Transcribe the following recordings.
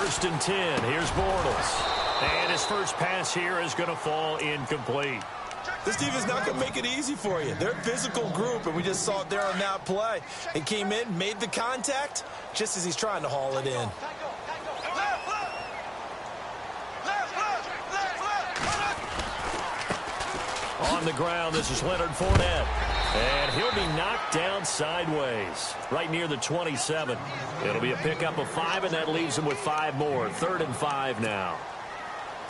first and 10. Here's Bortles. And his first pass here is going to fall incomplete. This defense is not going to make it easy for you. They're a physical group, and we just saw it there on that play. He came in, made the contact, just as he's trying to haul it in. On the ground, this is Leonard Fournette. And he'll be knocked down sideways, right near the 27. It'll be a pickup of 5, and that leaves him with 5 more. 3rd and 5 now.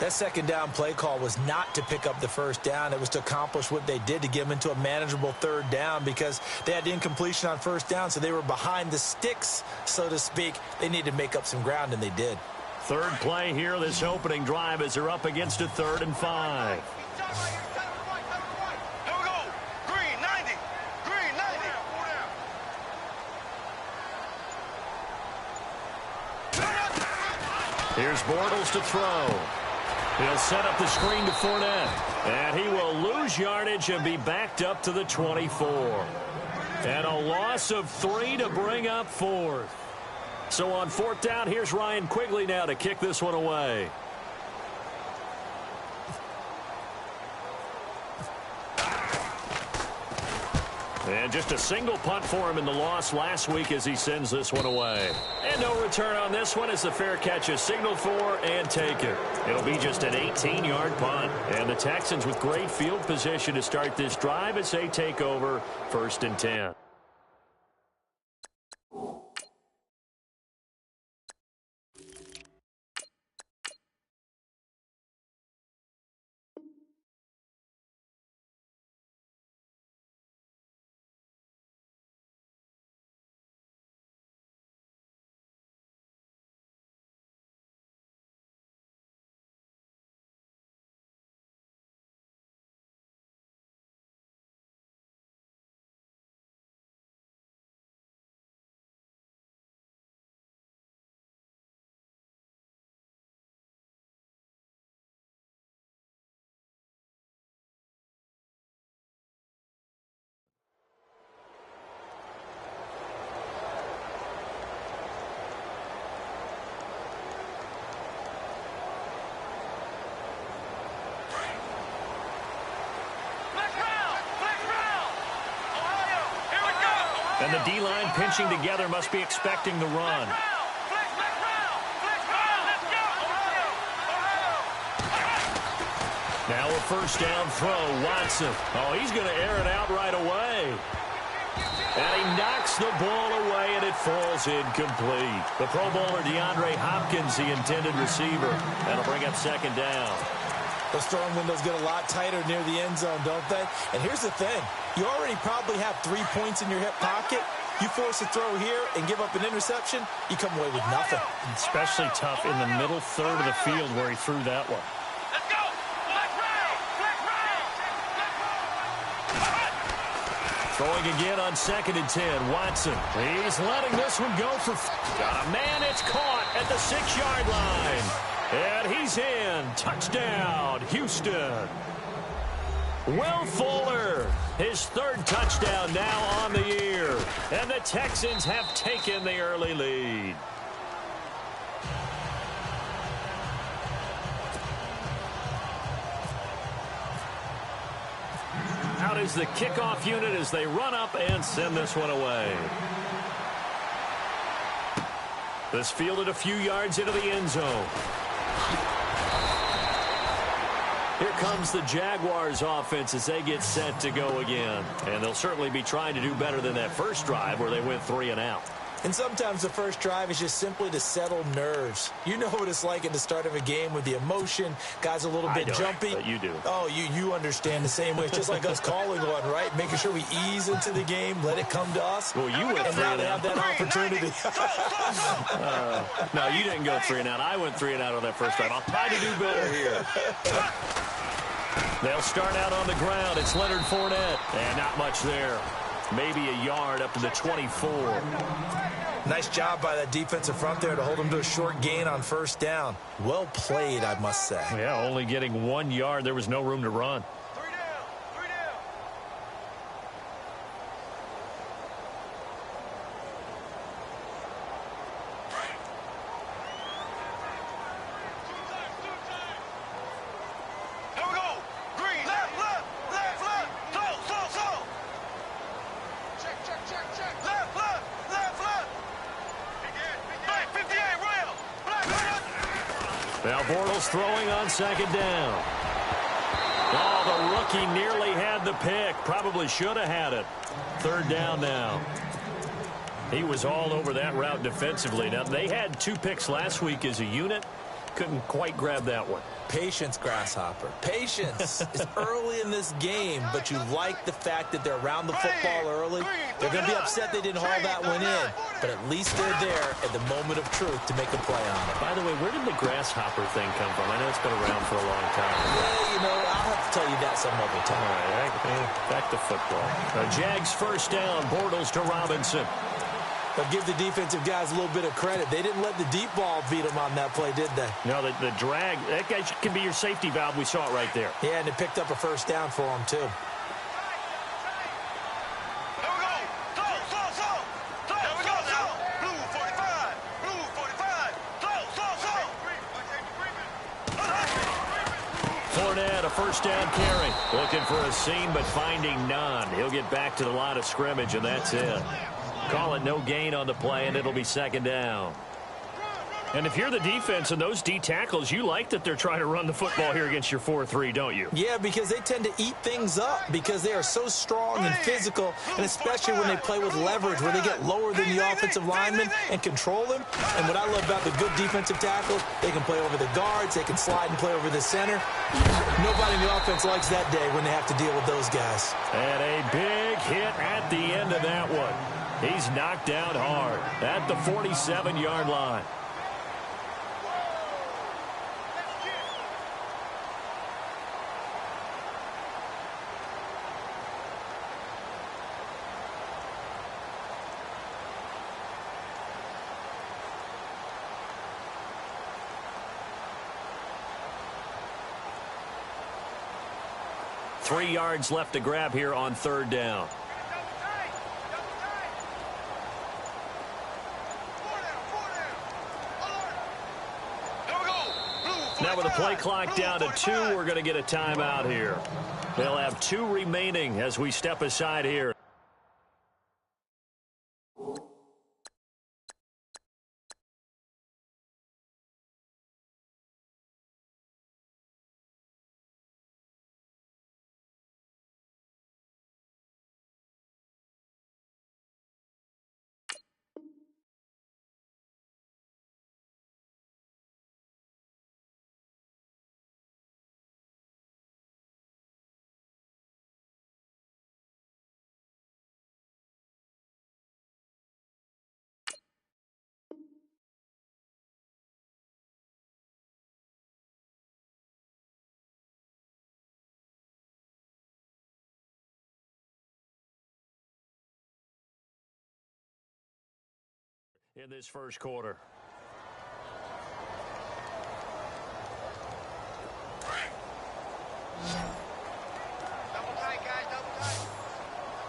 That second down play call was not to pick up the first down. It was to accomplish what they did, to get them into a manageable 3rd down, because they had incompletion on first down, so they were behind the sticks, so to speak. They needed to make up some ground, and they did. 3rd play here, this opening drive, as they're up against a 3rd and 5. Here's Bortles to throw. He'll set up the screen to Fournette. And he will lose yardage and be backed up to the 24. And a loss of 3 to bring up 4th. So on 4th down, here's Ryan Quigley now to kick this one away. And just a single punt for him in the loss last week as he sends this one away. And no return on this one as the fair catch is signaled for and taken. It'll be just an 18-yard punt. And the Texans with great field position to start this drive as they take over 1st and 10. And the D-line pinching together must be expecting the run. Now a first down throw, Watson. Oh, he's going to air it out right away. And he knocks the ball away, and it falls incomplete. The Pro Bowler DeAndre Hopkins, the intended receiver. That'll bring up 2nd down. Those throwing windows get a lot tighter near the end zone, don't they? And here's the thing. You already probably have 3 points in your hip pocket. You force a throw here and give up an interception, you come away with nothing. Especially tough in the middle 3rd of the field where he threw that one. Let's go! Flex round! Flex round! Throwing again on 2nd and 10. Watson. He's letting this one go for... Got a man. It's caught at the 6-yard line. And he's in. Touchdown, Houston. Will Fuller, his 3rd touchdown now on the year. And the Texans have taken the early lead. Out is the kickoff unit as they run up and send this one away. This fielded a few yards into the end zone. Here comes the Jaguars offense as they get set to go again. And they'll certainly be trying to do better than that first drive where they went 3 and out. And sometimes the first drive is just simply to settle nerves. You know what it's like at the start of a game with the emotion. Guys a little bit jumpy. But you do. Oh, you understand the same way. It's just like us calling one, right? Making sure we ease into the game, let it come to us. Well, you went 3 and out. Have that opportunity. No, you didn't go 3 and out. I went 3 and out on that first drive. I'll try to do better here. They'll start out on the ground. It's Leonard Fournette. And not much there. Maybe a yard up to the 24. Nice job by that defensive front there to hold them to a short gain on first down. Well played, I must say. Yeah, only getting 1 yard. There was no room to run. Bortles throwing on second down. Oh, the rookie nearly had the pick. Probably should have had it. Third down now. He was all over that route defensively. Now, they had 2 picks last week as a unit. Couldn't quite grab that one. Patience, Grasshopper. Patience. It's early in this game, but you like the fact that they're around the football early. They're going to be upset they didn't haul that one in, but at least they're there at the moment of truth to make a play on it. By the way, where did the Grasshopper thing come from? I know it's been around for a long time. Yeah, I'll have to tell you that some other time. All right, back to football. Jags first down, Bortles to Robinson. But give the defensive guys a little bit of credit. They didn't let the deep ball beat them on that play, did they? No, the drag, that guy can be your safety valve. We saw it right there. Yeah, and it picked up a first down for them, too. There we go. There we go now. Blue 45. Blue 45. Fournette, a first down carry. Looking for a seam, but finding none. He'll get back to the line of scrimmage, and that's it. Call it no gain on the play, and it'll be second down. And if you're the defense and those D tackles, you like that they're trying to run the football here against your 4-3, don't you? Yeah, because they tend to eat things up because they are so strong and physical, and especially when they play with leverage, where they get lower than the offensive linemen and control them. And what I love about the good defensive tackles, they can play over the guards, they can slide and play over the center. Nobody in the offense likes that day when they have to deal with those guys. And a big hit at the end of that one. He's knocked down hard at the 47-yard line. Three yards left to grab here on third down. Now with the play clock down to 2, we're going to get a timeout here. They'll have 2 remaining as we step aside here. In this first quarter. Double tight, guys, double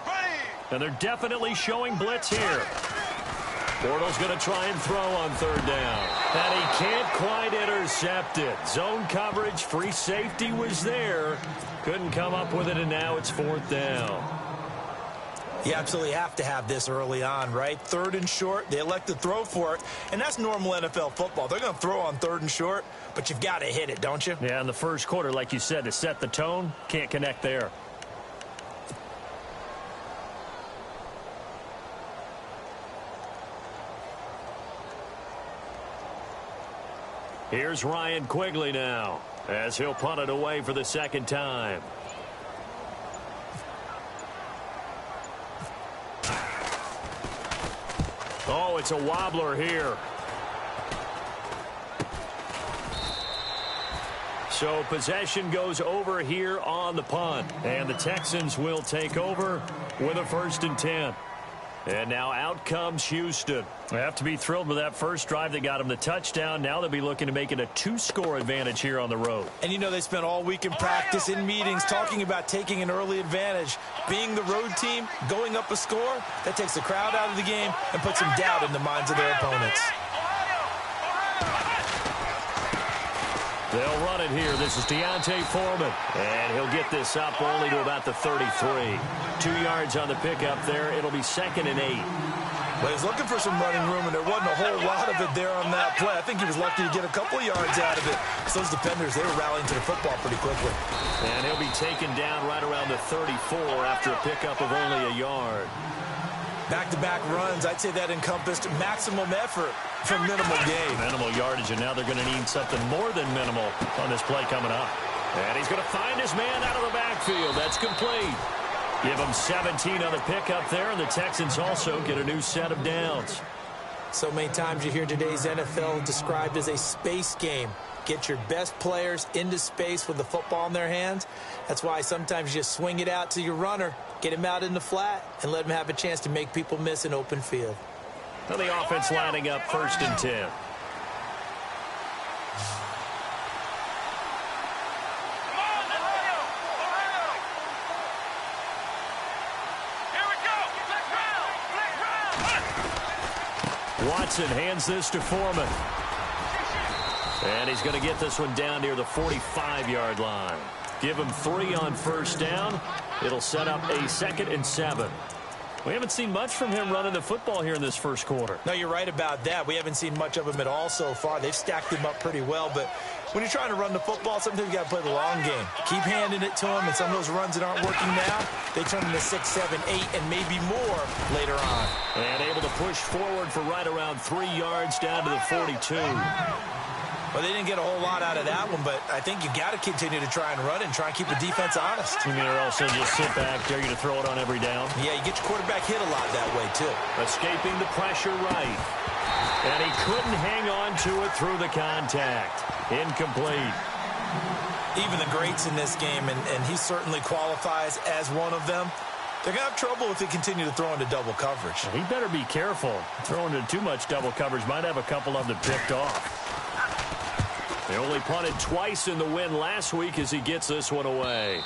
tight. And they're definitely showing blitz here. Bortles going to try and throw on third down. And he can't quite intercept it. Zone coverage, free safety was there. Couldn't come up with it, and now it's fourth down. You absolutely have to have this early on, right? Third and short, they elect to throw for it, and that's normal NFL football. They're going to throw on third and short, but you've got to hit it, don't you? Yeah, in the first quarter, like you said, to set the tone, can't connect there. Here's Ryan Quigley now, as he'll punt it away for the second time. Oh, it's a wobbler here. So possession goes over here on the punt. And the Texans will take over with a 1st and 10. And now out comes Houston. They have to be thrilled with that first drive that got them the touchdown. Now they'll be looking to make it a 2-score advantage here on the road. And they spent all week in practice, in meetings, talking about taking an early advantage. Being the road team, going up a score, that takes the crowd out of the game and puts some doubt in the minds of their opponents. They'll run it here. This is Deontay Foreman. And he'll get this up only to about the 33. 2 yards on the pickup there. It'll be 2nd and 8. Well, he was looking for some running room, and there wasn't a whole lot of it there on that play. I think he was lucky to get a couple of yards out of it. So those defenders, they were rallying to the football pretty quickly. And he'll be taken down right around the 34 after a pickup of only a yard. Back-to-back runs, I'd say that encompassed maximum effort for minimal gain. Minimal yardage, and now they're going to need something more than minimal on this play coming up. And he's going to find his man out of the backfield. That's complete. Give him 17 on the pickup there, and the Texans also get a new set of downs. So many times you hear today's NFL described as a space game. Get your best players into space with the football in their hands. That's why sometimes you just swing it out to your runner, get him out in the flat, and let him have a chance to make people miss an open field. Now the offense lining up 1st and 10. Watson hands this to Foreman. And he's going to get this one down near the 45-yard line. Give him 3 on 1st down. It'll set up a 2nd and 7. We haven't seen much from him running the football here in this first quarter. No, you're right about that. We haven't seen much of him at all so far. They've stacked him up pretty well, but when you're trying to run the football, sometimes you got to play the long game. Keep handing it to him, and some of those runs that aren't working now, they turn into 6, 7, 8, and maybe more later on. And able to push forward for right around 3 yards down to the 42. Well, they didn't get a whole lot out of that one, but I think you got to continue to try and run and try and keep the defense honest. You mean, or also just sit back, dare you to throw it on every down? Yeah, you get your quarterback hit a lot that way, too. Escaping the pressure right. And he couldn't hang on to it through the contact. Incomplete. Even the greats in this game, and he certainly qualifies as one of them, they're going to have trouble if they continue to throw into double coverage. He better be careful. Throwing into too much double coverage might have a couple of them picked off. They only punted twice in the win last week as he gets this one away.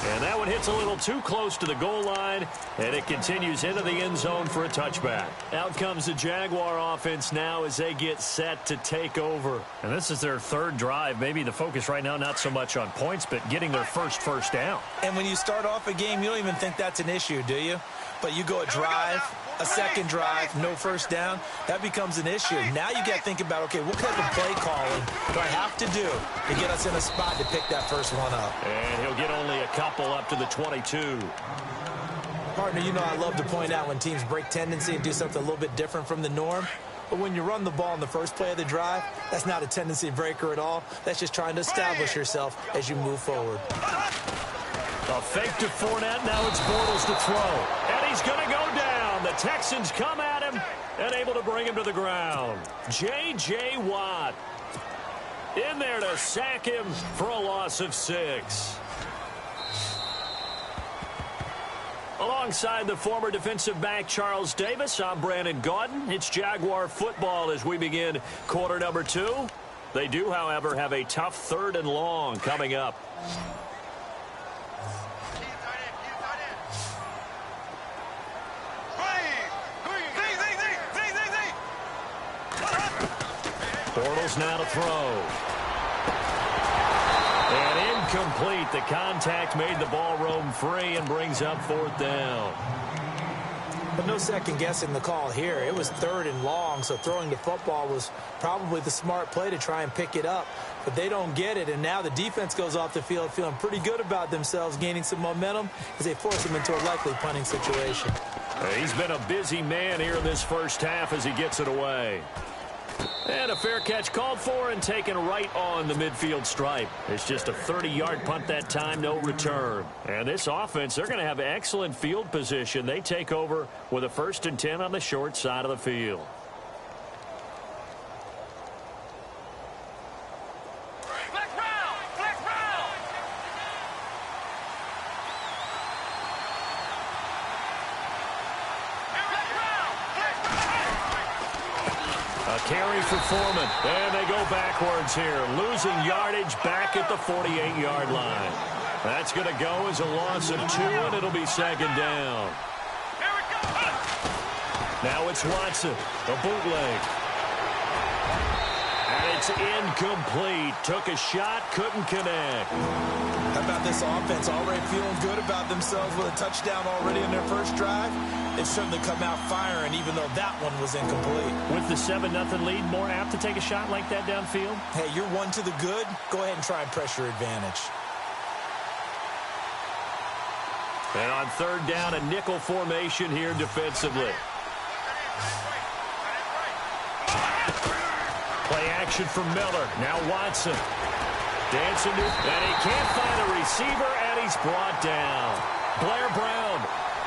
And that one hits a little too close to the goal line, and it continues into the end zone for a touchback. Out comes the Jaguar offense now as they get set to take over. And this is their 3rd drive. Maybe the focus right now not so much on points, but getting their first down. And when you start off a game, you don't even think that's an issue, do you? But you go a drive, a 2nd drive, no 1st down, that becomes an issue. Now you got to think about, okay, what kind of play calling do I have to do to get us in a spot to pick that first one up? And he'll get only a couple up to the 22. Partner, you know I love to point out when teams break tendency and do something a little bit different from the norm. But when you run the ball in the first play of the drive, that's not a tendency breaker at all. That's just trying to establish yourself as you move forward. A fake to Fournette. Now it's Bortles to throw. And he's going to go down. The Texans come at him and able to bring him to the ground. J.J. Watt in there to sack him for a loss of 6. Alongside the former defensive back Charles Davis, I'm Brandon Gaudin. It's Jaguar football as we begin quarter number 2. They do, however, have a tough 3rd and long coming up. Bortles now to throw. And incomplete. The contact made the ball roam free and brings up 4th down. But no second guessing the call here. It was 3rd and long, so throwing the football was probably the smart play to try and pick it up. But they don't get it, and now the defense goes off the field feeling pretty good about themselves, gaining some momentum as they force them into a likely punting situation. He's been a busy man here in this first half as he gets it away. And a fair catch called for and taken right on the midfield stripe. It's just a 30-yard punt that time, no return. And this offense, they're going to have excellent field position. They take over with a 1st and 10 on the short side of the field. Carry for Foreman, and they go backwards here, losing yardage back at the 48-yard line. That's going to go as a loss of 2, and it'll be 2nd down. Now it's Watson, a bootleg. And it It's incomplete. Took a shot, couldn't connect. How about this offense already feeling good about themselves with a touchdown already in their first drive? They've certainly come out firing, even though that one was incomplete. With the 7-0 lead, more apt to take a shot like that downfield? Hey, you're one to the good. Go ahead and try and press your advantage. And on third down, a nickel formation here defensively. Play action for Miller. Now Watson. Dancing to, and he can't find a receiver, and he's brought down. Blair Brown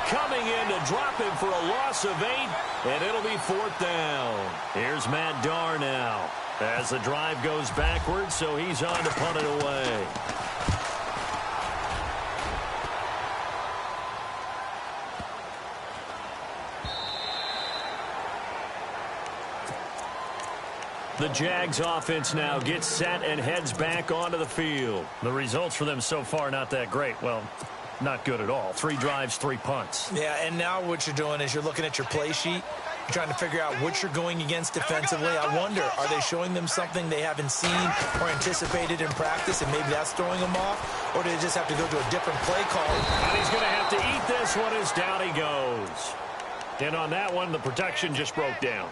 coming in to drop him for a loss of 8, and it'll be 4th down. Here's Matt Darr now as the drive goes backwards, so he's on to punt it away. The Jags offense now gets set and heads back onto the field. The results for them so far not that great. Well, not good at all. 3 drives, 3 punts. Yeah, and now what you're doing is you're looking at your play sheet. You're trying to figure out what you're going against defensively. I wonder, are they showing them something they haven't seen or anticipated in practice, and maybe that's throwing them off? Or do they just have to go to a different play call? And he's going to have to eat this one as down he goes. And on that one, the protection just broke down.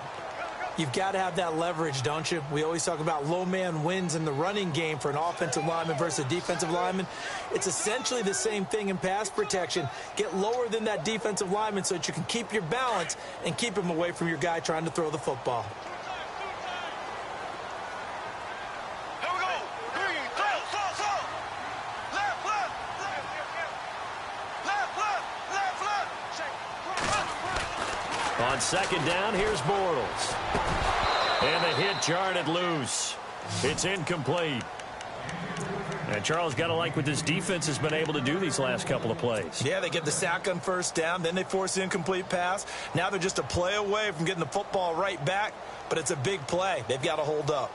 You've got to have that leverage, don't you? We always talk about low man wins in the running game for an offensive lineman versus a defensive lineman. It's essentially the same thing in pass protection. Get lower than that defensive lineman so that you can keep your balance and keep him away from your guy trying to throw the football. Here we go. Green, throw. Left, left. On second down, here's Bortles. And the hit jarred it loose. It's incomplete. And Charles, got to like what this defense has been able to do these last couple of plays. Yeah, they get the sack on first down, then they force the incomplete pass. Now they're just a play away from getting the football right back, but it's a big play. They've got to hold up.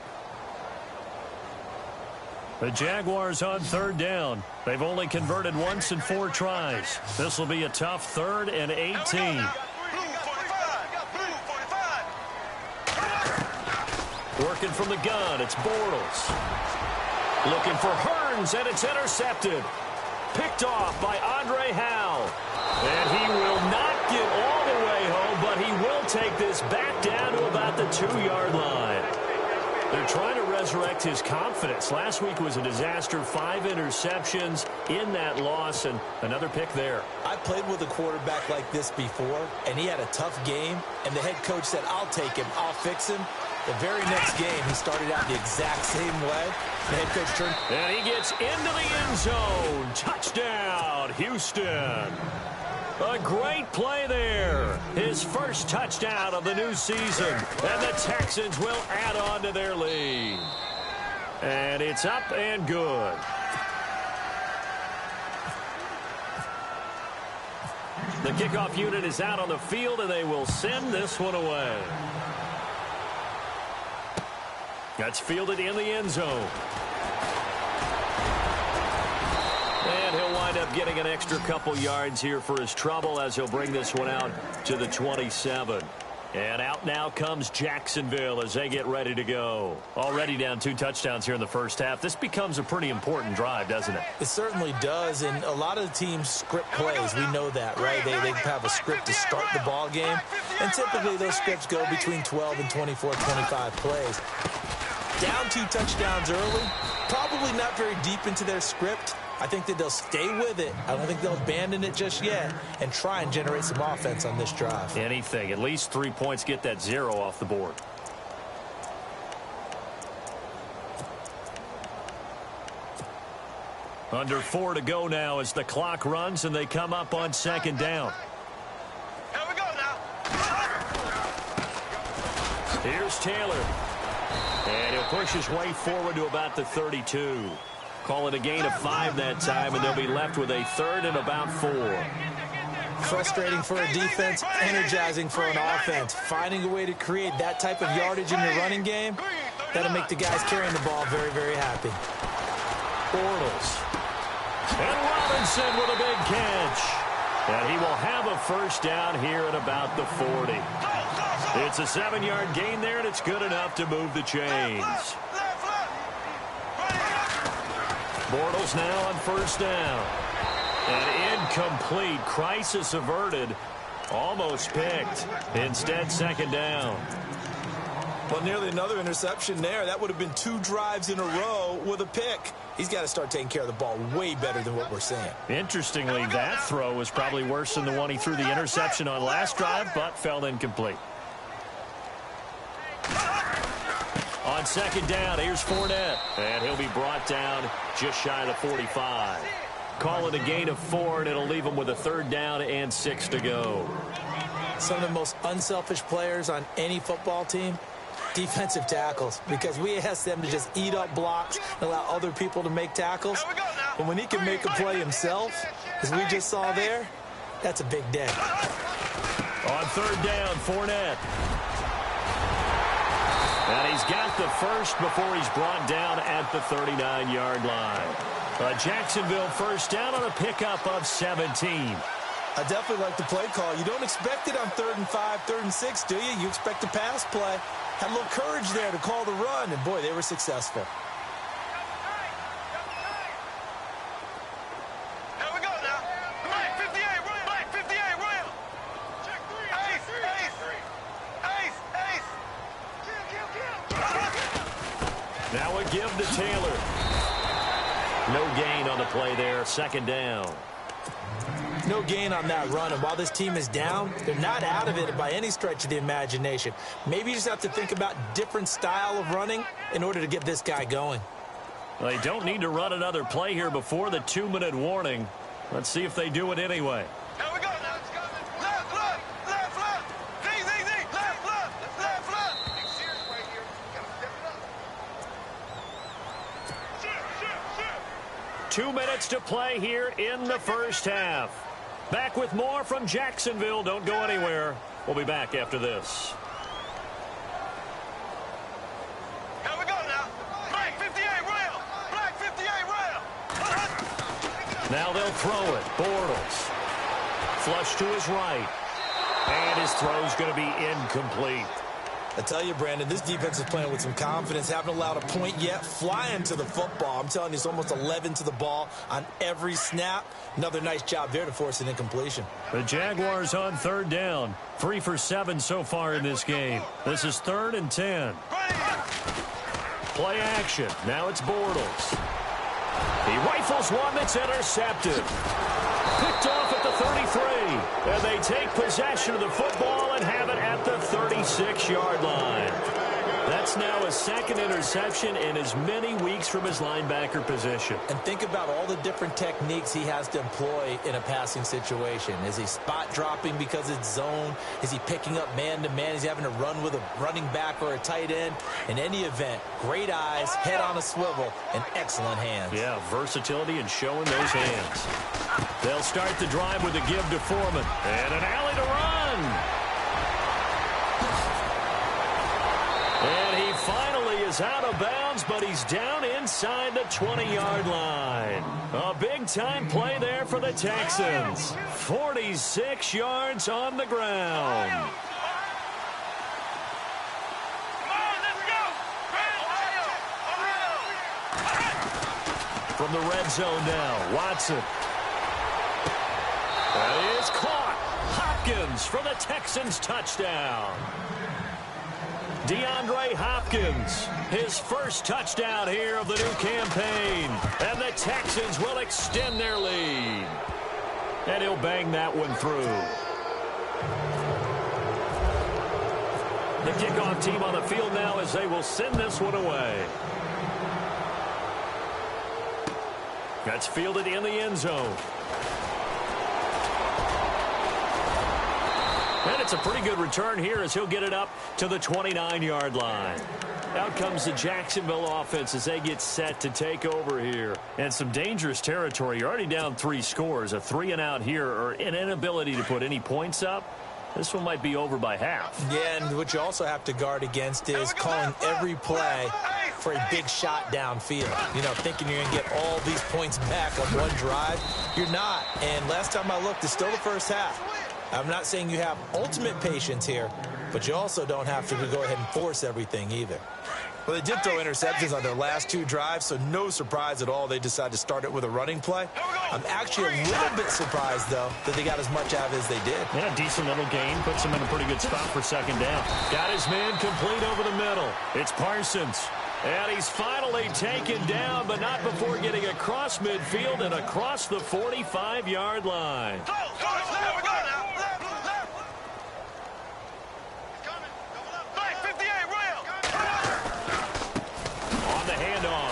The Jaguars on third down. They've only converted once in 4 tries. This will be a tough 3rd and 18. Working from the gun, it's Bortles. Looking for Hearns, and it's intercepted. Picked off by Andre Howell. And he will not get all the way home, but he will take this back down to about the 2-yard line. They're trying to resurrect his confidence. Last week was a disaster. 5 interceptions in that loss, and another pick there. I played with a quarterback like this before, and he had a tough game, and the head coach said, I'll take him, I'll fix him. The very next game, he started out the exact same way. The head coach turned. And he gets into the end zone. Touchdown, Houston. A great play there. His first touchdown of the new season. And the Texans will add on to their lead. And it's up and good. The kickoff unit is out on the field, and they will send this one away. That's fielded in the end zone. And he'll wind up getting an extra couple yards here for his trouble as he'll bring this one out to the 27. And out now comes Jacksonville as they get ready to go. Already down 2 touchdowns here in the first half. This becomes a pretty important drive, doesn't it? It certainly does, and a lot of the teams script plays. We know that, right? They have a script to start the ball game, and typically those scripts go between 12 and 24, 25 plays. Down 2 touchdowns early, probably not very deep into their script. I think that they'll stay with it. I don't think they'll abandon it just yet and try and generate some offense on this drive. Anything. At least 3 points, get that 0 off the board. Under 4 to go now as the clock runs and they come up on second down. Here we go now. Here's Taylor. And he'll push his way forward to about the 32. Call it a gain of 5 that time, and they'll be left with a 3rd and about 4. Frustrating for a defense, energizing for an offense. Finding a way to create that type of yardage in your running game, that'll make the guys carrying the ball very, very happy. Bortles. And Robinson with a big catch. And he will have a first down here at about the 40. It's a 7-yard gain there, and it's good enough to move the chains. Bortles now on first down. An incomplete. Crisis averted. Almost picked. Instead, second down. Well, nearly another interception there. That would have been 2 drives in a row with a pick. He's got to start taking care of the ball way better than what we're seeing. Interestingly, that throw was probably worse than the one he threw the interception on last drive, but fell incomplete. On second down, here's Fournette. And he'll be brought down just shy of the 45. Call it a gain of 4, and it'll leave him with a 3rd down and 6 to go. Some of the most unselfish players on any football team, defensive tackles, because we ask them to just eat up blocks and allow other people to make tackles. But when he can make a play himself, as we just saw there, that's a big day. On 3rd down, Fournette. And he's got the first before he's brought down at the 39-yard line. A Jacksonville first down on a pickup of 17. I definitely like the play call. You don't expect it on 3rd and 5, 3rd and 6, do you? You expect a pass play. Had a little courage there to call the run, and boy, they were successful. Here we go now. Black 58, William. Black 58, William. Check 3. Ace, ace. Ace, ace. Now a give to Taylor. No gain on the play there. 2nd down. No gain on that run, and while this team is down, they're not out of it by any stretch of the imagination. Maybe you just have to think about different style of running in order to get this guy going. They don't need to run another play here before the 2-minute warning. Let's see if they do it anyway. Here we go now. Left, left. Z. Left. Big series right here. Gotta step it up. 2 minutes to play here in the first half. Back with more from Jacksonville. Don't go anywhere. We'll be back after this. Here we go now. Black 58, William. Black 58, William. Now they'll throw it. Bortles. Flush to his right. And his throw's going to be incomplete. I tell you, Brandon, this defense is playing with some confidence. Haven't allowed a point yet. Flying to the football. I'm telling you, it's almost 11 to the ball on every snap. Another nice job there to force an incompletion. The Jaguars on 3rd down. 3 for 7 so far in this game. This is 3rd and 10. Play action. Now it's Bortles. He rifles one that's intercepted. Picked off at the 33. And they take possession of the football and have it at the 36-yard line. That's now his 2nd interception in as many weeks from his linebacker position. And think about all the different techniques he has to employ in a passing situation. Is he spot dropping because it's zone? Is he picking up man-to-man? Is he having to run with a running back or a tight end? In any event, great eyes, head on a swivel, and excellent hands. Yeah, versatility and showing those hands. They'll start the drive with a give to Foreman. And an alley to run. And he finally is out of bounds, but he's down inside the 20-yard line. A big-time play there for the Texans. 46 yards on the ground. From the red zone now, Watson. That is caught. Hopkins for the Texans touchdown. DeAndre Hopkins, his first touchdown here of the new campaign. And the Texans will extend their lead. And he'll bang that one through. The kickoff team on the field now as they will send this one away. That's fielded in the end zone. And it's a pretty good return here as he'll get it up to the 29-yard line. Out comes the Jacksonville offense as they get set to take over here. And some dangerous territory. You're already down 3 scores. A 3-and-out here or an inability to put any points up. This one might be over by half. Yeah, and what you also have to guard against is calling every play for a big shot downfield. You know, thinking you're going to get all these points back on one drive. You're not. And last time I looked, it's still the first half. I'm not saying you have ultimate patience here, but you also don't have to go ahead and force everything either. Well, they did throw interceptions on their last 2 drives, so no surprise at all they decided to start it with a running play. I'm actually a little bit surprised, though, that they got as much out of it as they did. Yeah, decent little gain. Puts him in a pretty good spot for second down. Got his man complete over the middle. It's Parsons. And he's finally taken down, but not before getting across midfield and across the 45-yard line.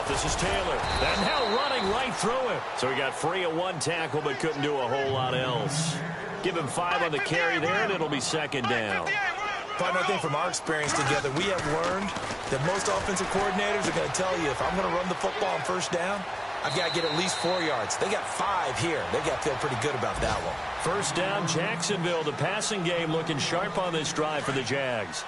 This is Taylor. And now running right through him. So he got free of 1 tackle, but couldn't do a whole lot else. Give him 5 on the carry there, and it'll be second down. Partner, I think from our experience together, we have learned that most offensive coordinators are going to tell you, if I'm going to run the football on first down, I've got to get at least 4 yards. They got 5 here. They got to feel pretty good about that one. First down, Jacksonville. The passing game looking sharp on this drive for the Jags.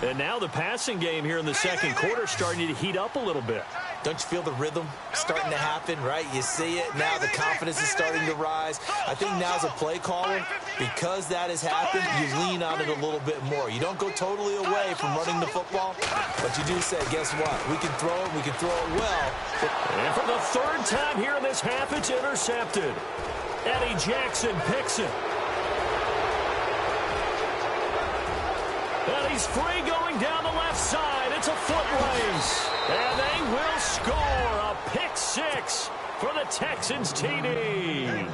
And now the passing game here in the second quarter starting to heat up a little bit. Don't you feel the rhythm starting to happen, right? You see it. Now the confidence is starting to rise. I think now as a play caller, because that has happened, you lean on it a little bit more. You don't go totally away from running the football, but you do say, guess what? We can throw it. We can throw it well. And for the 3rd time here in this half, it's intercepted. Eddie Jackson picks it. And he's free going down the left side. It's a foot race. And they will score a pick 6 for the Texans TD.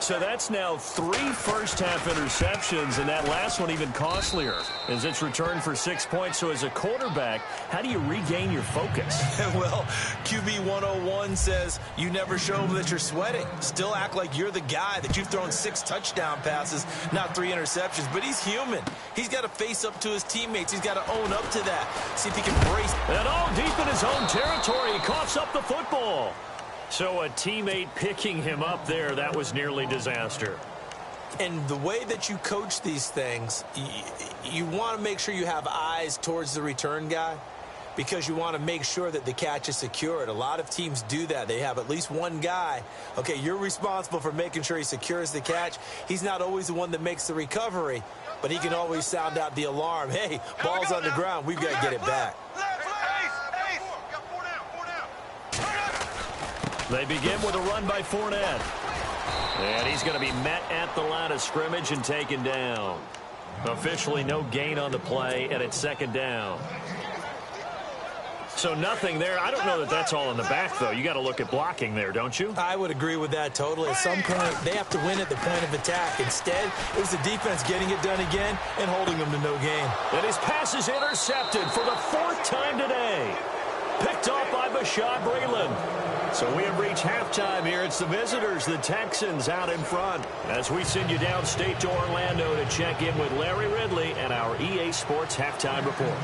So that's now 3 first-half interceptions, and that last one even costlier as it's returned for 6 points. So as a quarterback, how do you regain your focus? Well, QB 101 says you never show them that you're sweating. Still act like you're the guy, that you've thrown 6 touchdown passes, not 3 interceptions. But he's human. He's got to face up to his teammates. He's got to own up to that. See if he can brace. And all deep in his own territory, he coughs up the football. So a teammate picking him up there, that was nearly disaster. And the way that you coach these things, you want to make sure you have eyes towards the return guy because you want to make sure that the catch is secured. A lot of teams do that. They have at least one guy. Okay, you're responsible for making sure he secures the catch. He's not always the one that makes the recovery, but he can always sound out the alarm. Hey, ball's on the ground. We've got to get it back. They begin with a run by Fournette. And he's going to be met at the line of scrimmage and taken down. Officially no gain on the play, and it's second down. So nothing there. I don't know that that's all in the back, though. You got to look at blocking there, don't you? I would agree with that totally. At some point, they have to win at the point of attack. Instead, it was the defense getting it done again and holding them to no gain. And his pass is intercepted for the 4th time today. Picked off by Bashaud Breeland. So we have reached halftime here. It's the visitors, the Texans, out in front. As we send you downstate to Orlando to check in with Larry Ridley and our EA Sports Halftime Report.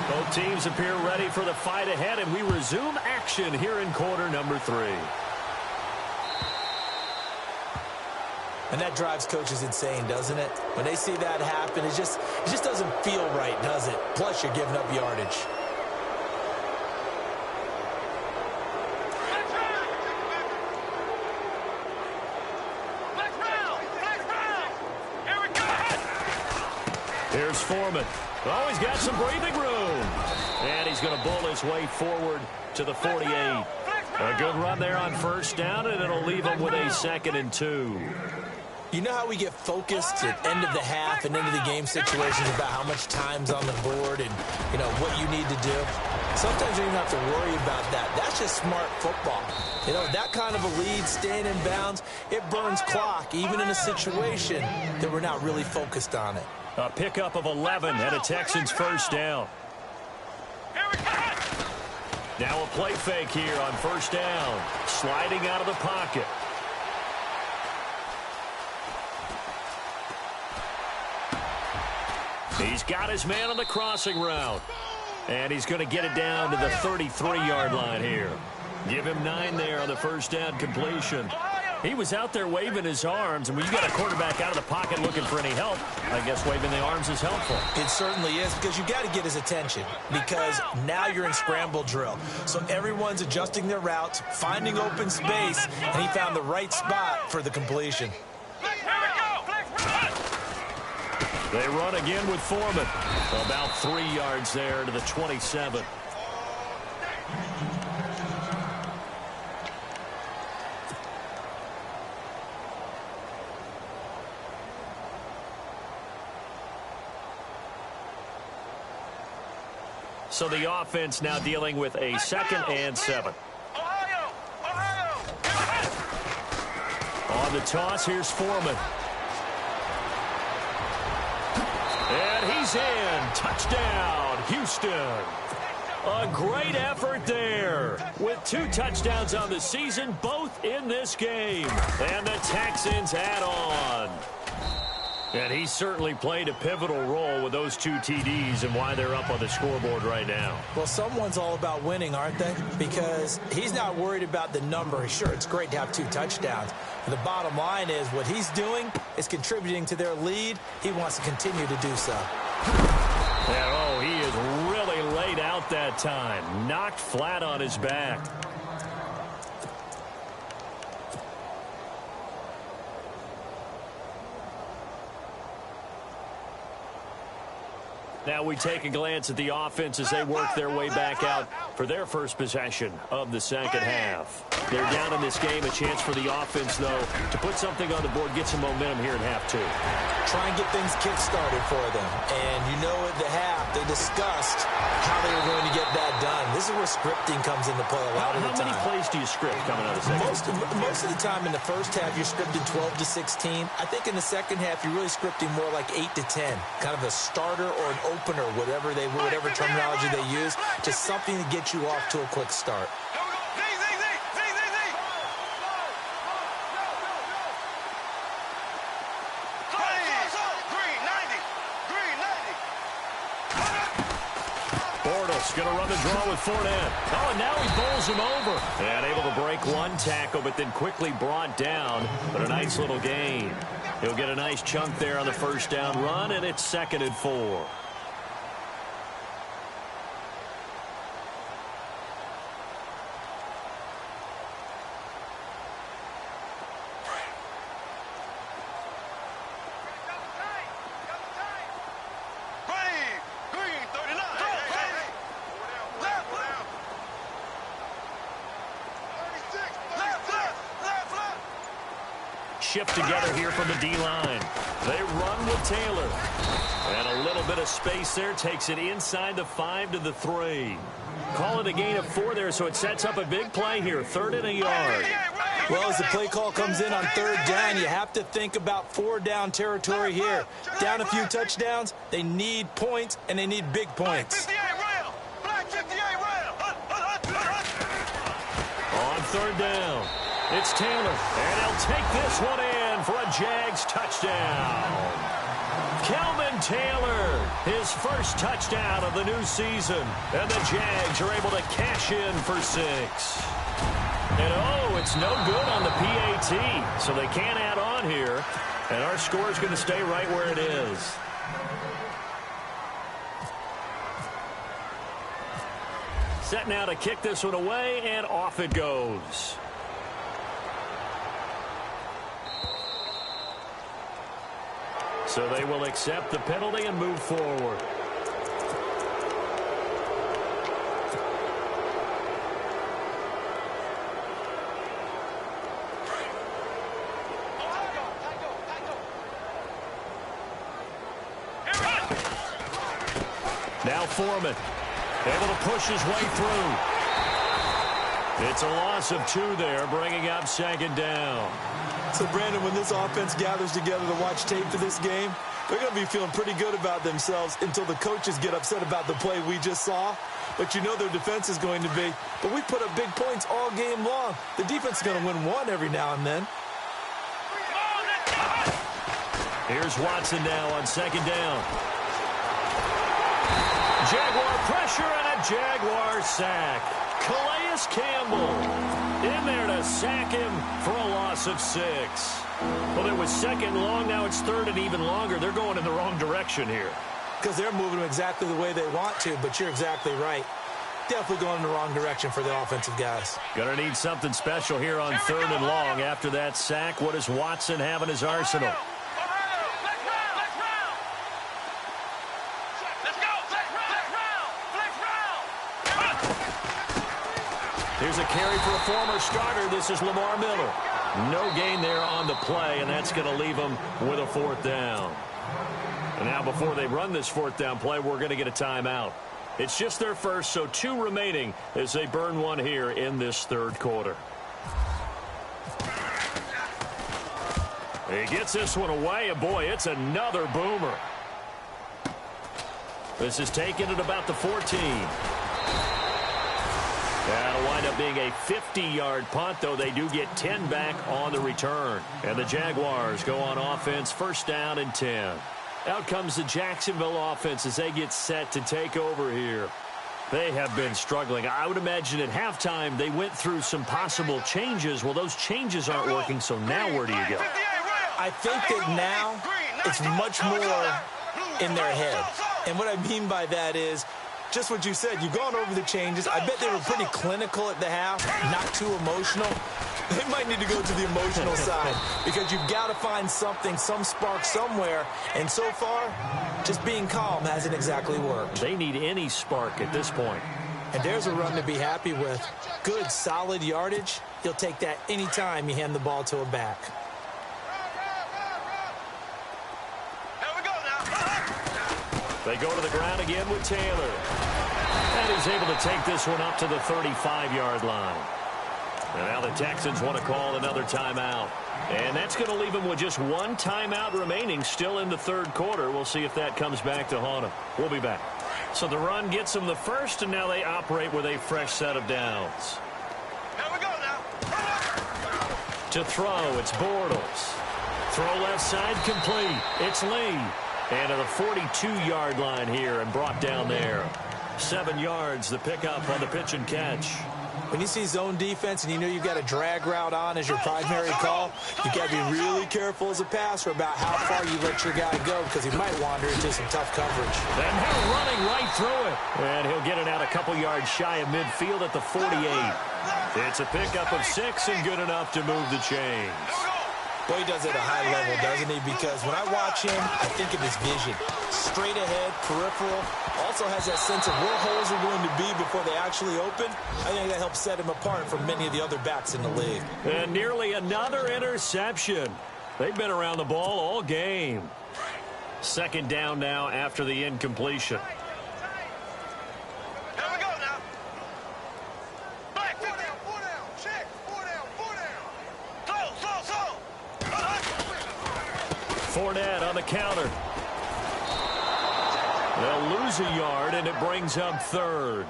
Both teams appear ready for the fight ahead, and we resume action here in quarter number 3. And that drives coaches insane, doesn't it? When they see that happen, it just doesn't feel right, does it? Plus, you're giving up yardage. Here's Foreman. Oh, he's got some breathing room. And he's going to bull his way forward to the 48. A good run there on first down, and it'll leave him with a 2nd and 2. You know how we get focused at end of the half and end of the game situations about how much time's on the board and, you know, what you need to do? Sometimes you don't even have to worry about that. That's just smart football. You know, that kind of a lead, staying in bounds, it burns clock, even in a situation that we're not really focused on it. A pickup of 11 and a Texans first down. Now a play fake here on first down. Sliding out of the pocket. He's got his man on the crossing route. And he's going to get it down to the 33-yard line here. Give him 9 there on the first down completion. He was out there waving his arms, and when you got a quarterback out of the pocket looking for any help, I guess waving the arms is helpful. It certainly is, because you got to get his attention, because now you're in scramble drill. So everyone's adjusting their routes, finding open space, and he found the right spot for the completion. They run again with Foreman. About 3 yards there to the 27. So the offense now dealing with a 2nd and 7. On the toss, here's Foreman. And he's in. Touchdown, Houston. A great effort there. With 2 touchdowns on the season, both in this game. And the Texans add on. And he certainly played a pivotal role with those 2 TDs and why they're up on the scoreboard right now. Well, someone's all about winning, aren't they? Because he's not worried about the number. Sure, it's great to have 2 touchdowns. But the bottom line is what he's doing is contributing to their lead. He wants to continue to do so. And, oh, he is really laid out that time. Knocked flat on his back. Now we take a glance at the offense as they work their way back out for their first possession of the second half. They're down in this game. A chance for the offense, though, to put something on the board, get some momentum here in half 2. Try and get things kick-started for them. And you know at the half, they discussed how they were going to get that done. This is where scripting comes into play a lot of the time. How many plays do you script coming out of the second? Most of the time in the first half, you're scripting 12 to 16. I think in the second half, you're really scripting more like 8 to 10. Kind of a starter or an opener, whatever terminology they use, just something to get you off to a quick start. Going to run the draw with Fournette. Oh, and now he bowls him over. And able to break 1 tackle, but then quickly brought down. But a nice little gain. He'll get a nice chunk there on the first down run, and it's 2nd and 4. Shift together here from the D-line. They run with Taylor. And a little bit of space there. Takes it inside the 5 to the 3. Call it a gain of 4 there, so it sets up a big play here. 3rd and a yard. Well, as the play call comes in on 3rd down, you have to think about 4-down territory here. Down a few touchdowns, they need points, and they need big points. On 3rd down. It's Taylor, and he'll take this one in for a Jags touchdown. Kelvin Taylor, his first touchdown of the new season. And the Jags are able to cash in for 6. And, oh, it's no good on the PAT, so they can't add on here. And our score is going to stay right where it is. Set now to kick this one away, and off it goes. So they will accept the penalty and move forward. Now Foreman, able to push his way through. It's a loss of 2 there, bringing up 2nd down. So, Brandon, when this offense gathers together to watch tape for this game, they're going to be feeling pretty good about themselves until the coaches get upset about the play we just saw. But you know their defense is going to be. But we put up big points all game long. The defense is going to win 1 every now and then. Here's Watson now on 2nd down. Jaguar pressure and a Jaguar sack. Calais Campbell in there to sack him for a loss of 6. Well, it was 2nd long. Now it's 3rd and even longer. They're going in the wrong direction here. Because they're moving them exactly the way they want to, but you're exactly right. Definitely going in the wrong direction for the offensive guys. Going to need something special here on 3rd and long. After that sack, what does Watson have in his arsenal? Here's a carry for a former starter. This is Lamar Miller. No gain there on the play, and that's going to leave them with a 4th down. And now before they run this 4th down play, we're going to get a timeout. It's just their first, so 2 remaining as they burn one here in this 3rd quarter. He gets this one away, and boy, it's another boomer. This is taken at about the 14. That'll wind up being a 50-yard punt, though they do get 10 back on the return. And the Jaguars go on offense, 1st down and 10. Out comes the Jacksonville offense as they get set to take over here. They have been struggling. I would imagine at halftime they went through some possible changes. Well, those changes aren't working, so now where do you go? I think that now it's much more in their head. And what I mean by that is just what you said. You've gone over the changes. I bet they were pretty clinical at the half, not too emotional. They might need to go to the emotional side because you've got to find something, some spark somewhere. And so far, just being calm hasn't exactly worked. They need any spark at this point. And there's a run to be happy with. Good, solid yardage. You'll take that any time you hand the ball to a back. They go to the ground again with Taylor. And he's able to take this one up to the 35-yard line. And now the Texans want to call another timeout. And that's going to leave them with just 1 timeout remaining still in the 3rd quarter. We'll see if that comes back to haunt them. We'll be back. So the run gets them the first, and now they operate with a fresh set of downs. Here we go now. To throw, it's Bortles. Throw left side complete. It's Lee. And to the 42-yard line here and brought down there. 7 yards, the pickup on the pitch and catch. When you see zone defense and you know you've got a drag route on as your primary call, you've got to be really careful as a passer about how far you let your guy go because he might wander into some tough coverage. And he's running right through it. And he'll get it out a couple yards shy of midfield at the 48. It's a pickup of 6 and good enough to move the chains. Boy, he does it at a high level, doesn't he? Because when I watch him, I think of his vision. Straight ahead, peripheral. Also has that sense of where holes are going to be before they actually open. I think that helps set him apart from many of the other backs in the league. And nearly another interception. They've been around the ball all game. 2nd down now after the incompletion. Here we go now. Back, 4 down, 4 down. Check, 4 down, 4 down. Slow. Fournette on the counter. They'll lose a yard, and it brings up 3rd.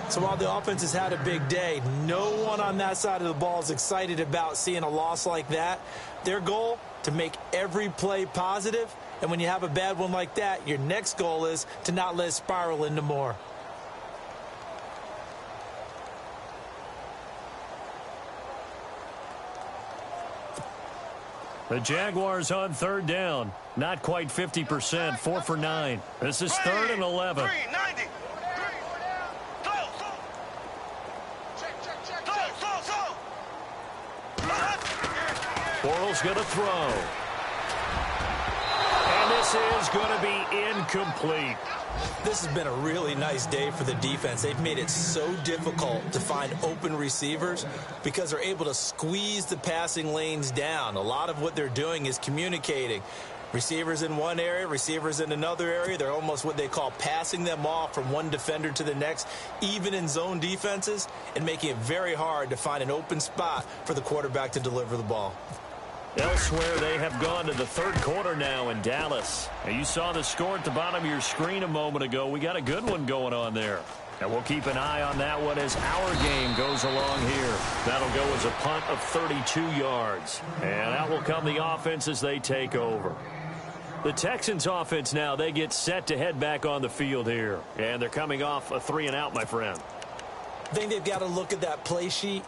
So while the offense has had a big day, no one on that side of the ball is excited about seeing a loss like that. Their goal, to make every play positive. And when you have a bad one like that, your next goal is to not let it spiral into more. The Jaguars on 3rd down. Not quite 50%, 4 for 9. This is 3rd and 11. 390. Bortles going to throw. And this is going to be incomplete. This has been a really nice day for the defense. They've made it so difficult to find open receivers because they're able to squeeze the passing lanes down. A lot of what they're doing is communicating. Receivers in one area, receivers in another area. They're almost what they call passing them off from one defender to the next, even in zone defenses, and making it very hard to find an open spot for the quarterback to deliver the ball. Elsewhere, they have gone to the 3rd quarter now in Dallas. And you saw the score at the bottom of your screen a moment ago. We got a good one going on there. And we'll keep an eye on that one as our game goes along here. That'll go as a punt of 32 yards. And out will come the offense as they take over. The Texans offense now, they get set to head back on the field here. And they're coming off a 3-and-out, my friend. I think they've got to look at that play sheet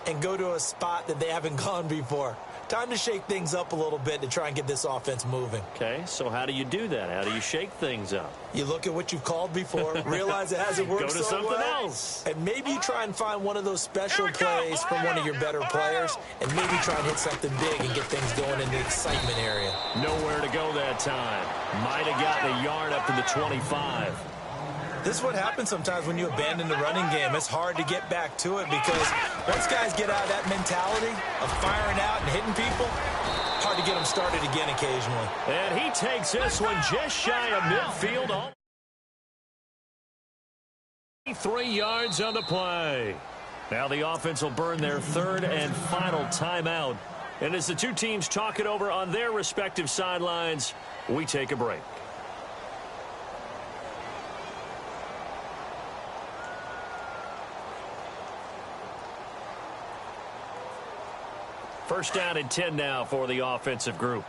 and go to a spot that they haven't gone before. Time to shake things up a little bit to try and get this offense moving. Okay, so how do you do that? How do you shake things up? You look at what you've called before, realize it hasn't worked Go to so something well, else. and maybe you try and find one of those special plays from one of your better players, and maybe try and hit something big and get things going in the excitement area. Nowhere to go that time. Might have gotten a yard up to the 25. This is what happens sometimes when you abandon the running game. It's hard to get back to it because once guys get out of that mentality of firing out and hitting people, hard to get them started again occasionally. And he takes this one just shy of midfield. 3 yards on the play. Now the offense will burn their third and final timeout. And as the two teams talk it over on their respective sidelines, we take a break. First down and 10 now for the offensive group.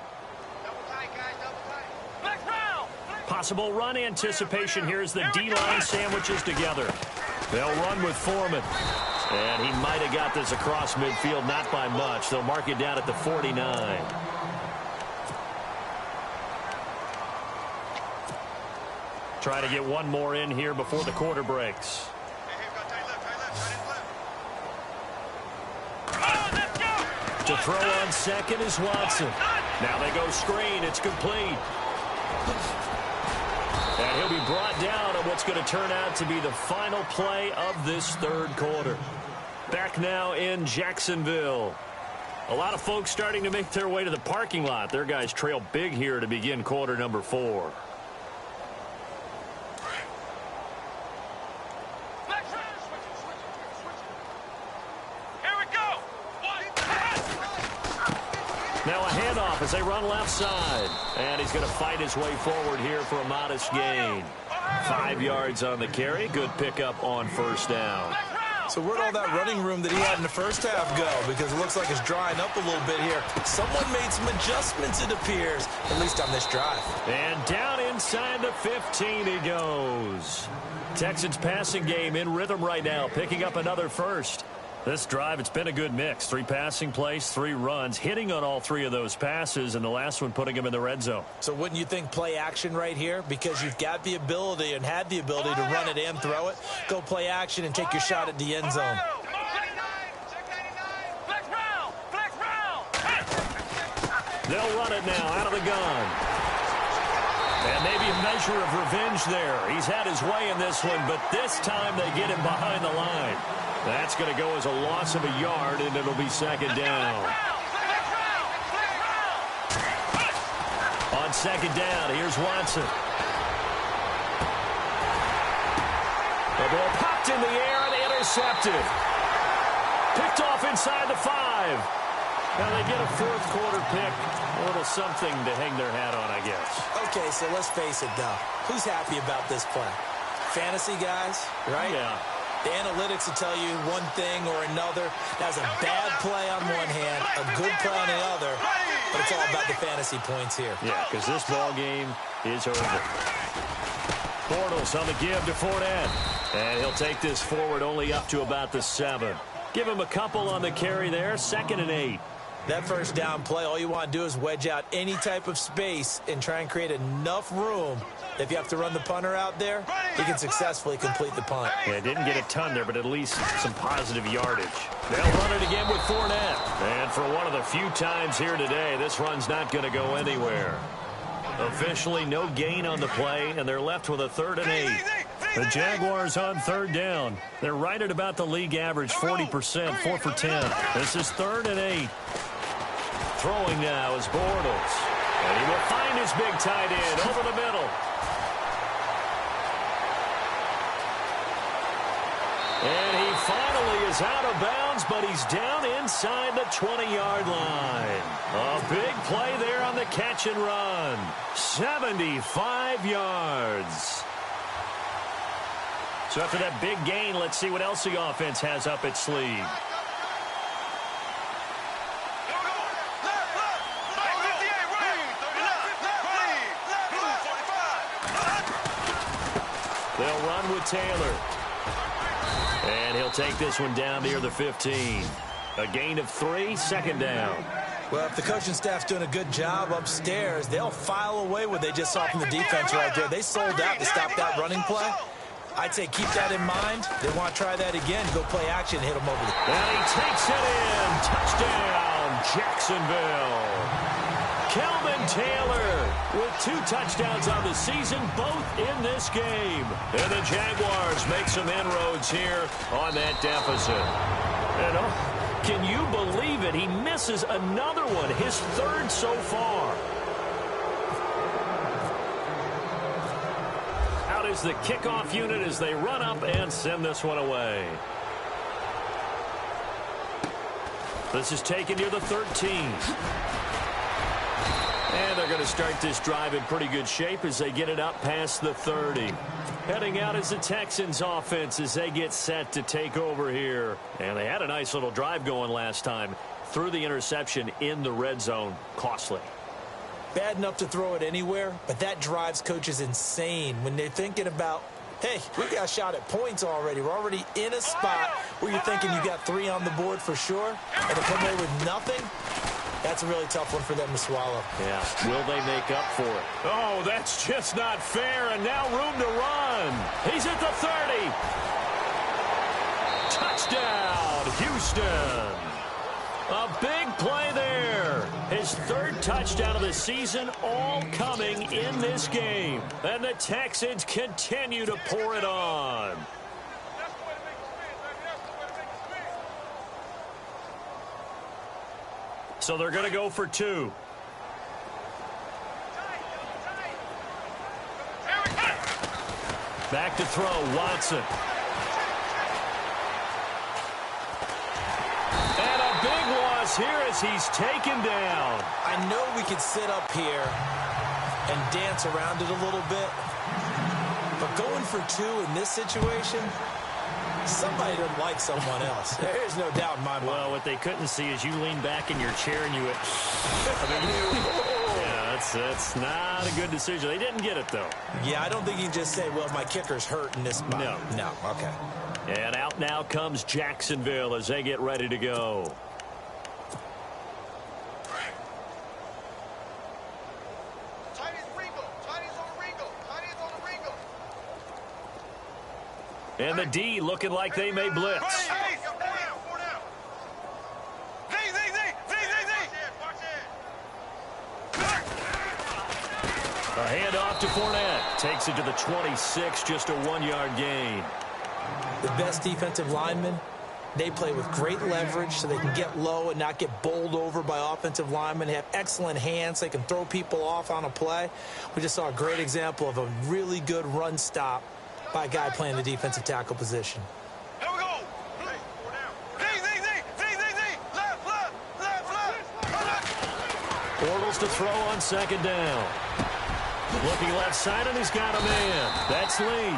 Double tight, guys, double tight. Flex round. Possible run anticipation here as the D-line sandwiches together. They'll run with Foreman. And he might have got this across midfield, not by much. They'll mark it down at the 49. Try to get one more in here before the quarter breaks. To throw on second is Watson. Now they go screen. It's complete. And he'll be brought down on what's going to turn out to be the final play of this third quarter. Back now in Jacksonville. A lot of folks starting to make their way to the parking lot. Their guys trail big here to begin quarter number 4. Now a handoff as they run left side. And he's going to fight his way forward here for a modest gain. 5 yards on the carry. Good pickup on first down. So where'd all that running room that he had in the first half go? Because it looks like it's drying up a little bit here. Someone made some adjustments, it appears, at least on this drive. And down inside the 15 he goes. Texans passing game in rhythm right now, picking up another first. This drive, it's been a good mix. 3 passing plays, 3 runs, hitting on all 3 of those passes, and the last one putting him in the red zone. So wouldn't you think play action right here? Because you've got the ability and had the ability to run it and throw it. Go play action and take your shot at the end zone. They'll run it now out of the gun. And maybe a measure of revenge there. He's had his way in this one, but this time they get him behind the line. That's going to go as a loss of a yard, and it'll be second down. On second down, here's Watson. The ball popped in the air and intercepted. Picked off inside the 5. Now they get a fourth quarter pick. A little something to hang their hat on, I guess. Okay, so let's face it, though. Who's happy about this play? Fantasy guys, right? Yeah. The analytics will tell you one thing or another. That's a bad play on one hand, a good play on the other, but it's all about the fantasy points here. Yeah, because this ball game is over. Bortles on the give to Fournette. And he'll take this forward only up to about the 7. Give him a couple on the carry there, 2nd and 8. That first down play, all you want to do is wedge out any type of space and try and create enough room. If you have to run the punter out there, he can successfully complete the punt. Yeah, didn't get a ton there, but at least some positive yardage. They'll run it again with Fournette. And for one of the few times here today, this run's not going to go anywhere. Officially no gain on the play, and they're left with a 3rd and 8. The Jaguars on 3rd down. They're right at about the league average, 40%, 4 for 10. This is 3rd and 8. Throwing now is Bortles. And he will find his big tight end over the middle. And he finally is out of bounds, but he's down inside the 20-yard line. A big play there on the catch and run. 75 yards. So after that big gain, let's see what else the offense has up its sleeve. They'll run with Taylor. And he'll take this one down near the 15. A gain of 3, 2nd down. Well, if the coaching staff's doing a good job upstairs, they'll file away what they just saw from the defense right there. They sold out to stop that running play. I'd say keep that in mind. They want to try that again. Go play action, hit them over the... And he takes it in. Touchdown, Jacksonville. Kelvin Taylor with 2 touchdowns on the season, both in this game. And the Jaguars make some inroads here on that deficit. And can you believe it? He misses another one, his 3rd so far. Out is the kickoff unit as they run up and send this one away. This is taken near the 13. And they're going to start this drive in pretty good shape as they get it up past the 30. Heading out is the Texans offense as they get set to take over here. And they had a nice little drive going last time. Threw the interception in the red zone. Costly. Bad enough to throw it anywhere, but that drives coaches insane when they're thinking about, hey, we got a shot at points already. We're already in a spot where you're thinking you got 3 on the board for sure, and to come away with nothing, that's a really tough one for them to swallow. Yeah, will they make up for it? Oh, that's just not fair, and now room to run. He's at the 30. Touchdown, Houston. A big play there. His 3rd touchdown of the season, all coming in this game. And the Texans continue to pour it on. So they're going to go for 2. Back to throw, Watson. And a big loss here as he's taken down. I know we could sit up here and dance around it a little bit, but going for 2 in this situation, somebody doesn't like someone else. There's no doubt in my mind. Well, what they couldn't see is you lean back in your chair and you went, yeah, that's not a good decision. They didn't get it, though. Yeah, I don't think you can just say, well, my kicker's hurt in this spot. No, okay. And out now comes Jacksonville as they get ready to go. And the D looking like they may blitz. A handoff to Fournette. Takes it to the 26, just a 1-yard gain. The best defensive linemen, they play with great leverage so they can get low and not get bowled over by offensive linemen. They have excellent hands. They can throw people off on a play. We just saw a great example of a really good run stop by a guy playing the defensive tackle position. Here we go. Bortles to throw on 2nd down. Looking left side, and he's got a man. That's Lee.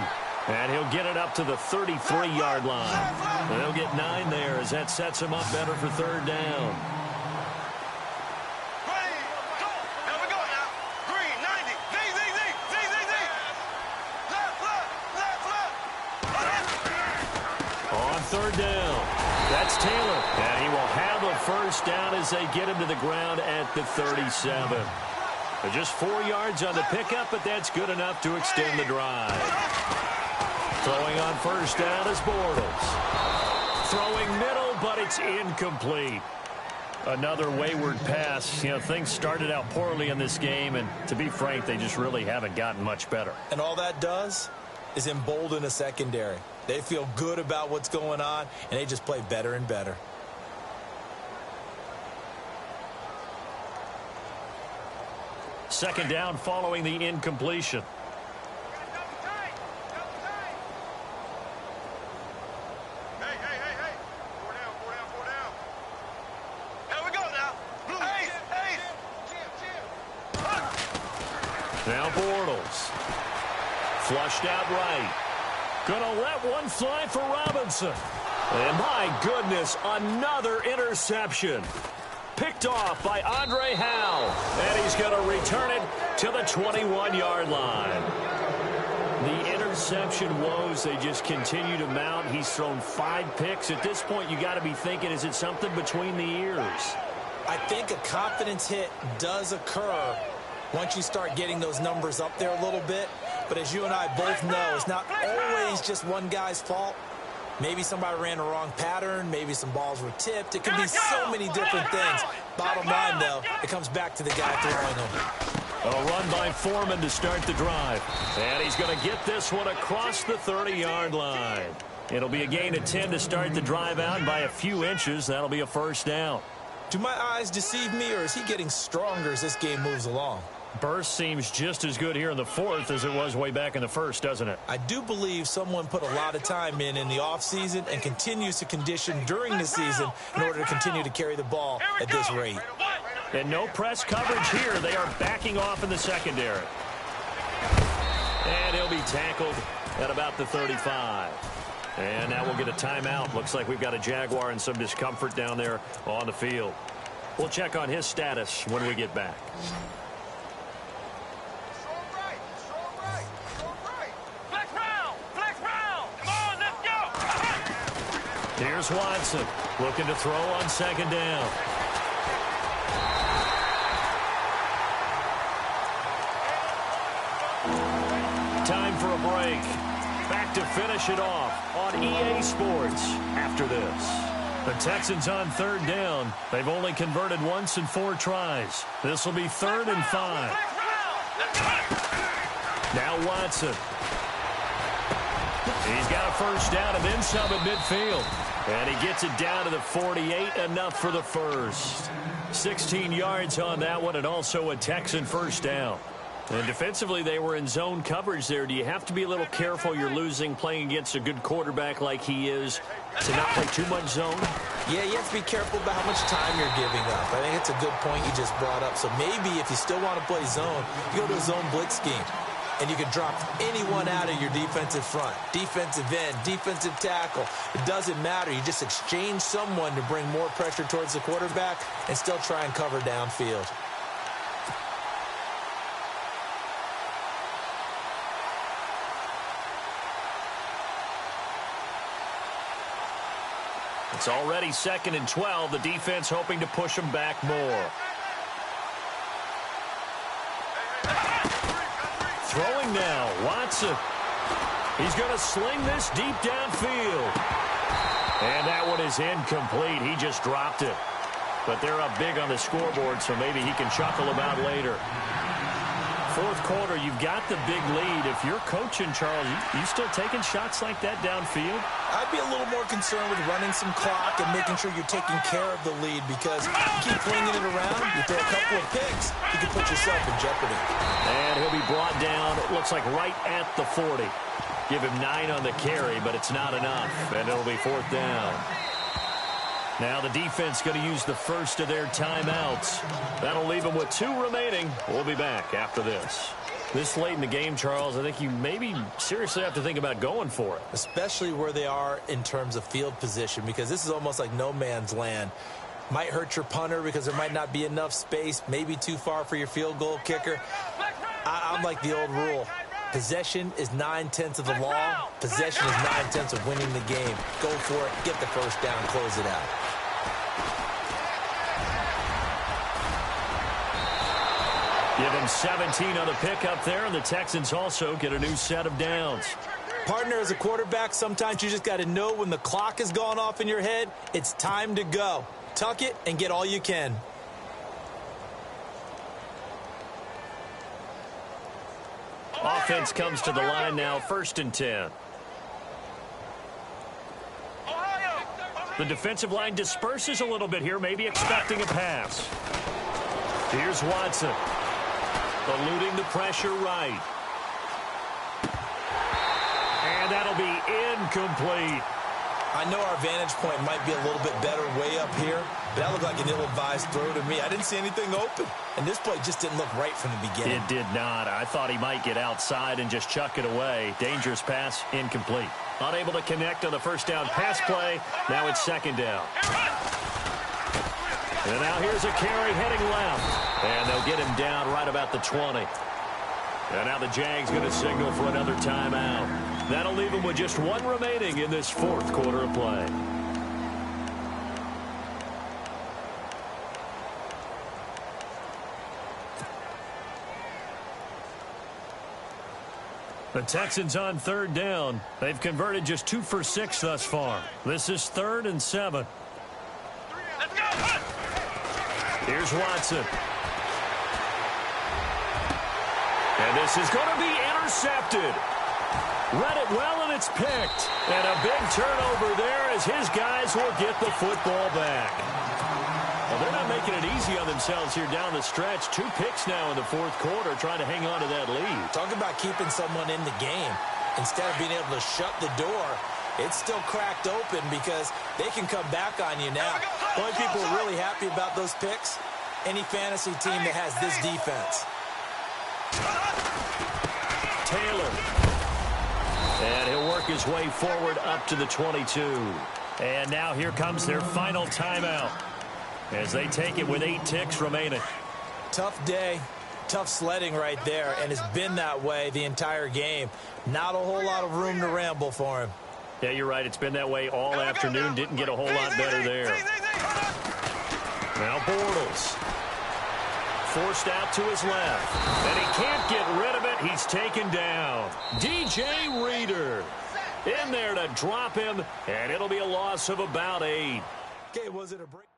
And he'll get it up to the 33-yard line. And he'll get 9 there as that sets him up better for 3rd down. On 3rd down, that's Taylor. And he will have a 1st down as they get him to the ground at the 37. Just 4 yards on the pickup, but that's good enough to extend the drive. Throwing on 1st down is Bortles. Throwing middle, but it's incomplete. Another wayward pass. You know, things started out poorly in this game, and to be frank, they just really haven't gotten much better. And all that does is embolden a secondary. They feel good about what's going on, and they just play better and better. Second down following the incompletion. Hey. 4 down. Here we go now. Ace. Now Bortles. Flushed out right. Gonna let one fly for Robinson. And my goodness, another interception. Picked off by Andre Howe. And he's going to return it to the 21-yard line. The interception woes, they just continue to mount. He's thrown 5 picks. At this point, you got to be thinking, is it something between the ears? I think a confidence hit does occur once you start getting those numbers up there a little bit. But as you and I both know, it's not always just one guy's fault. Maybe somebody ran the wrong pattern. Maybe some balls were tipped. It could be so many different things. Bottom line, though, it comes back to the guy throwing them. A run by Foreman to start the drive. And he's going to get this one across the 30-yard line. It'll be a gain of 10 to start the drive out by a few inches. That'll be a first down. Do my eyes deceive me, or is he getting stronger as this game moves along? Burst seems just as good here in the fourth as it was way back in the first, doesn't it? I do believe someone put a lot of time in the offseason and continues to condition during the season in order to continue to carry the ball at this rate. And no press coverage here. They are backing off in the secondary. And he'll be tackled at about the 35. And now we'll get a timeout. Looks like we've got a Jaguar and some discomfort down there on the field. We'll check on his status when we get back. Here's Watson looking to throw on second down. Time for a break. Back to finish it off on EA Sports after this. The Texans on third down. They've only converted once in 4 tries. This will be 3rd and 5. Now Watson. He's got a first down and then some at midfield. And he gets it down to the 48, enough for the first. 16 yards on that one, and also a Texan first down. And defensively, they were in zone coverage there. Do you have to be a little careful? You're losing playing against a good quarterback like he is to not play too much zone? Yeah, you have to be careful about how much time you're giving up. I think it's a good point you just brought up. So maybe if you still want to play zone, you go to a zone blitz scheme. And you can drop anyone out of your defensive front, defensive end, defensive tackle. It doesn't matter. You just exchange someone to bring more pressure towards the quarterback and still try and cover downfield. It's already 2nd and 12. The defense hoping to push them back more. Throwing now, Watson. He's going to sling this deep downfield. And that one is incomplete. He just dropped it. But they're up big on the scoreboard, so maybe he can chuckle about later. 4th quarter, you've got the big lead. If you're coaching, Charles, you still taking shots like that downfield? I'd be a little more concerned with running some clock and making sure you're taking care of the lead, because you keep flinging it around, you throw a couple of picks, you can put yourself in jeopardy. And he'll be brought down, it looks like right at the 40. Give him 9 on the carry, but it's not enough, and it'll be 4th down. Now the defense going to use the first of their timeouts. That'll leave them with 2 remaining. We'll be back after this. This late in the game, Charles, I think you maybe seriously have to think about going for it. Especially where they are in terms of field position, because this is almost like no man's land. Might hurt your punter because there might not be enough space, maybe too far for your field goal kicker. I'm like the old rule. Possession is 9/10 of the law. Possession is 9/10 of winning the game. Go for it. Get the first down. Close it out. Give him 17 on the pickup there, and the Texans also get a new set of downs. Partner, as a quarterback, sometimes you just got to know when the clock has gone off in your head, it's time to go. Tuck it and get all you can. Offense comes to the line now, 1st and 10. The defensive line disperses a little bit here, maybe expecting a pass. Here's Watson. Eluding the pressure right. And that'll be incomplete. I know our vantage point might be a little bit better way up here, but that looked like an ill-advised throw to me. I didn't see anything open, and this play just didn't look right from the beginning. It did not. I thought he might get outside and just chuck it away. Dangerous pass, incomplete. Unable to connect on the first down pass play. Now it's 2nd down. And now here's a carry heading left. And they'll get him down right about the 20. And now the Jags going to signal for another timeout. That'll leave them with just 1 remaining in this 4th quarter of play. The Texans on third down. They've converted just 2 for 6 thus far. This is 3rd and 7. Let's go. Here's Watson. And this is going to be intercepted. Read it well, and it's picked. And a big turnover there as his guys will get the football back. Well, they're not making it easy on themselves here down the stretch. 2 picks now in the 4th quarter, trying to hang on to that lead. Talk about keeping someone in the game. Instead of being able to shut the door, it's still cracked open because they can come back on you now. The only people are really happy about those picks, any fantasy team that has this defense. Taylor. And he'll work his way forward up to the 22. And now here comes their final timeout as they take it with 8 ticks remaining. Tough day, tough sledding right there, and it's been that way the entire game. Not a whole lot of room to ramble for him. Yeah, you're right. It's been that way all afternoon. Didn't get a whole lot better there. Now Bortles. Forced out to his left. And he can't get rid of it. He's taken down. DJ Reader in there to drop him. And it'll be a loss of about 8. Okay, was it a break?